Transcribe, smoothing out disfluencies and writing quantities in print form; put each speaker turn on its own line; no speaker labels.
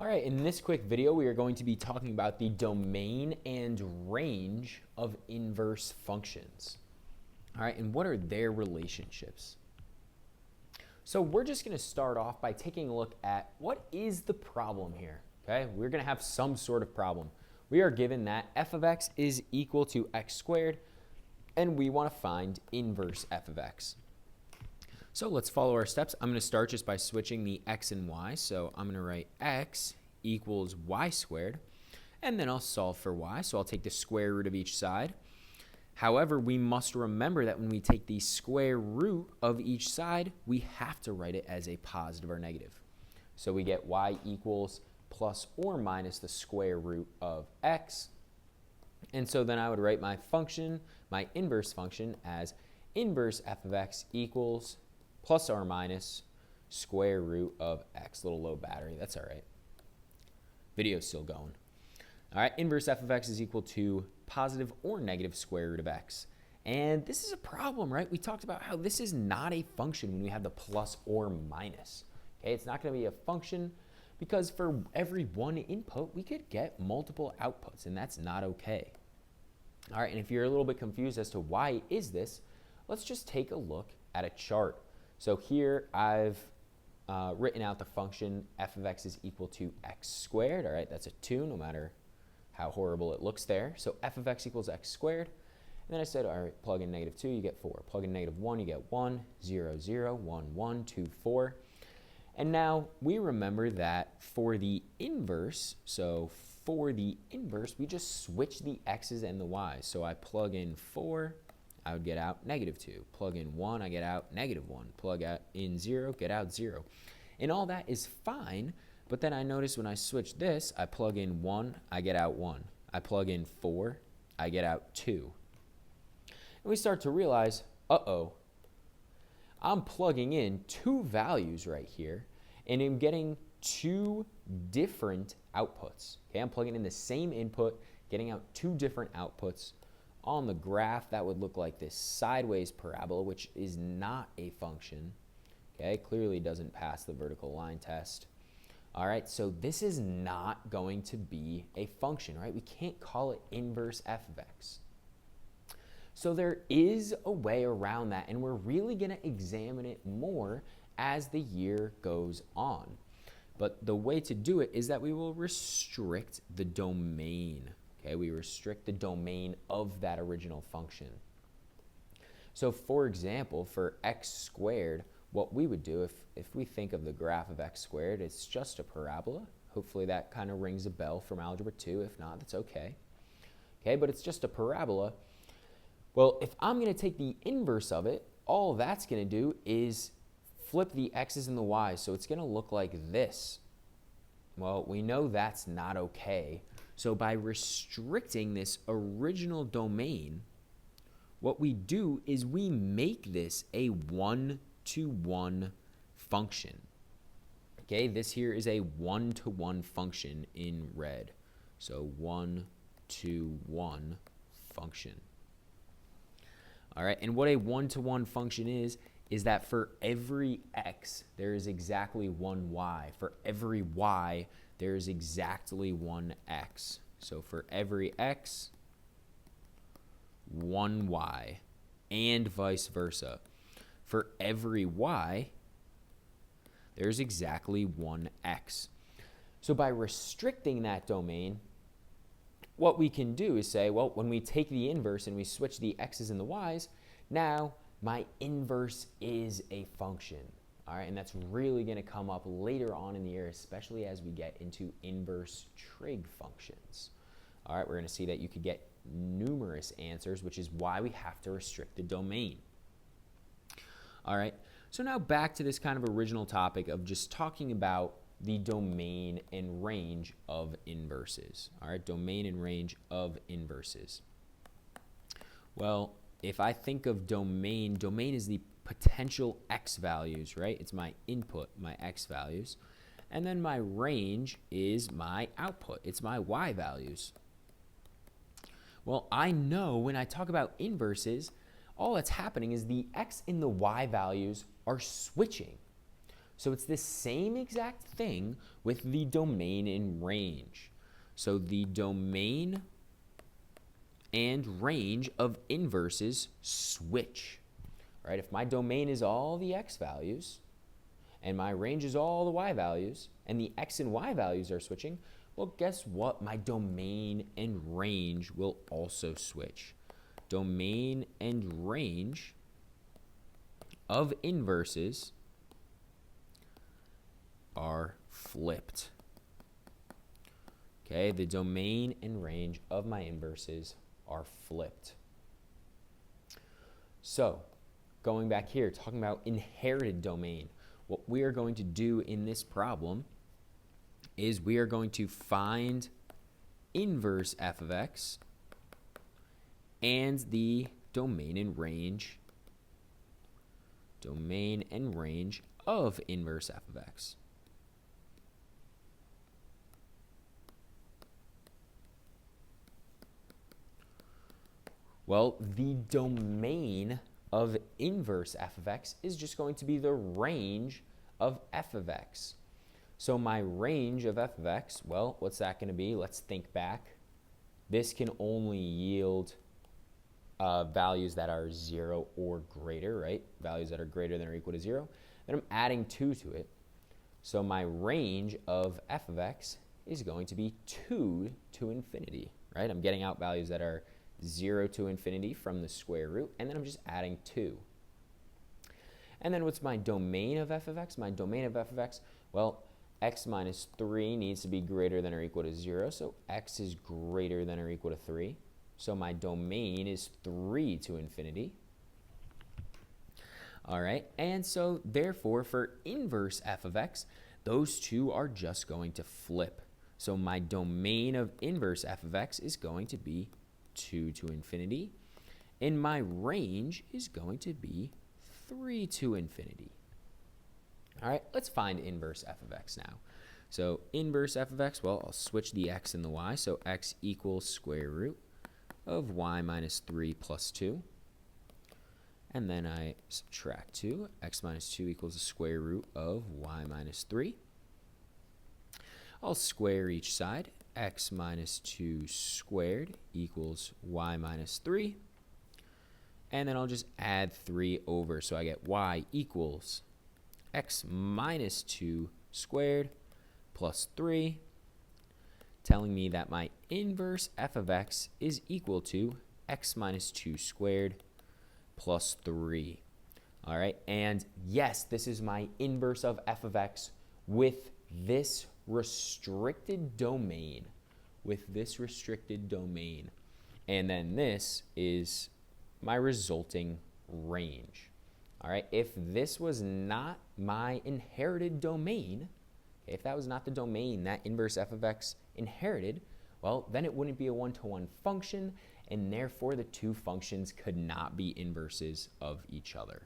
All right, in this quick video, we are going to be talking about the domain and range of inverse functions. All right, and what are their relationships? So we're just going to start off by taking a look at what is the problem here. Okay, we're going to have some sort of problem. We are given that f of x is equal to x squared, and we want to find inverse f of x. So let's follow our steps. I'm going to start just by switching the x and y. So I'm going to write x equals y squared, and then I'll solve for y. So I'll take the square root of each side. However, we must remember that when we take the square root of each side, we have to write it as a positive or negative. So we get y equals plus or minus the square root of x. And so then I would write my function, my inverse function, as inverse f of x equals plus or minus square root of x. Little low battery, that's all right. Video's still going. All right, inverse f of x is equal to positive or negative square root of x. And this is a problem, right? We talked about how this is not a function when we have the plus or minus. Okay, it's not going to be a function because for every one input, we could get multiple outputs, and that's not okay. All right, and if you're a little bit confused as to why is this, let's just take a look at a chart. So here I've written out the function f of x is equal to x squared. All right, that's a 2, no matter how horrible it looks there. So f of x equals x squared. And then I said, all right, plug in negative 2, you get 4. Plug in negative 1, you get 1, 0, 0, 1, 1, 2, 4. And now we remember that for the inverse, we just switch the x's and the y's. So I plug in 4, I would get out negative 2. Plug in 1, I get out negative 1. Plug in 0, get out 0. And all that is fine, but then I notice when I switch this, I plug in 1, I get out 1. I plug in 4, I get out 2. And we start to realize, uh-oh, I'm plugging in 2 values right here, and I'm getting 2 different outputs. Okay, I'm plugging in the same input, getting out 2 different outputs. On the graph, that would look like this sideways parabola, which is not a function. Okay, clearly doesn't pass the vertical line test. All right, so this is not going to be a function, right? We can't call it inverse f of x. So there is a way around that, and we're really going to examine it more as the year goes on. But the way to do it is that we will restrict the domain. Okay, we restrict the domain of that original function. So for example, for x squared, what we would do if we think of the graph of x squared, it's just a parabola. Hopefully that kind of rings a bell from Algebra 2. If not, that's okay. Okay, but it's just a parabola. Well, if I'm going to take the inverse of it, all that's going to do is flip the x's and the y's. So it's going to look like this. Well, we know that's not okay. So by restricting this original domain, what we do is we make this a one-to-one function. Okay, this here is a one-to-one function in red. So one-to-one function. All right, and what a one-to-one function is that for every x, there is exactly one y. For every y, there is exactly one x. So for every x, one y, and vice versa. For every y, there's exactly one x. So by restricting that domain, what we can do is say, well, when we take the inverse and we switch the x's and the y's, now my inverse is a function. All right, and that's really going to come up later on in the year, especially as we get into inverse trig functions. All right, we're going to see that you could get numerous answers, which is why we have to restrict the domain. All right, so now back to this kind of original topic of just talking about the domain and range of inverses. All right, domain and range of inverses. Well, if I think of domain is the potential x values, right? It's my input, my x values. And then my range is my output. It's my y values. Well, I know when I talk about inverses, all that's happening is the x and the y values are switching. So it's the same exact thing with the domain and range. So the domain and range of inverses switch, right? If my domain is all the x values and my range is all the y values and the x and y values are switching, well, guess what? My domain and range will also switch. Domain and range of inverses are flipped. Okay, the domain and range of my inverses are flipped. So, going back here, talking about inherited domain, what we are going to do in this problem is we are going to find inverse f of x and the domain and range of inverse f of x. Well, the domain of inverse f of x is just going to be the range of f of x. So my range of f of x, well, what's that going to be? Let's think back. This can only yield values that are 0 or greater, right? Values that are greater than or equal to 0. Then I'm adding 2 to it. So my range of f of x is going to be 2 to infinity, right? I'm getting out values that are 0 to infinity from the square root, and then I'm just adding 2. And then what's my domain of f of x? My domain of f of x, well, x minus 3 needs to be greater than or equal to 0, so x is greater than or equal to 3. So my domain is 3 to infinity. All right, and so therefore for inverse f of x, those two are just going to flip. So my domain of inverse f of x is going to be 2 to infinity, and my range is going to be 3 to infinity. All right, let's find inverse f of x now. So inverse f of x, well, I'll switch the x and the y. So x equals square root of y minus 3 plus 2. And then I subtract 2. X minus 2 equals the square root of y minus 3. I'll square each side. X minus 2 squared equals y minus 3. And then I'll just add 3 over. So I get y equals x minus 2 squared plus 3, telling me that my inverse f of x is equal to x minus 2 squared plus 3. All right, and yes, this is my inverse of f of x with this restricted domain. And then this is my resulting range. All right, if this was not my inherited domain, if that was not the domain that inverse f of x inherited, well, then it wouldn't be a one-to-one function, and therefore the two functions could not be inverses of each other.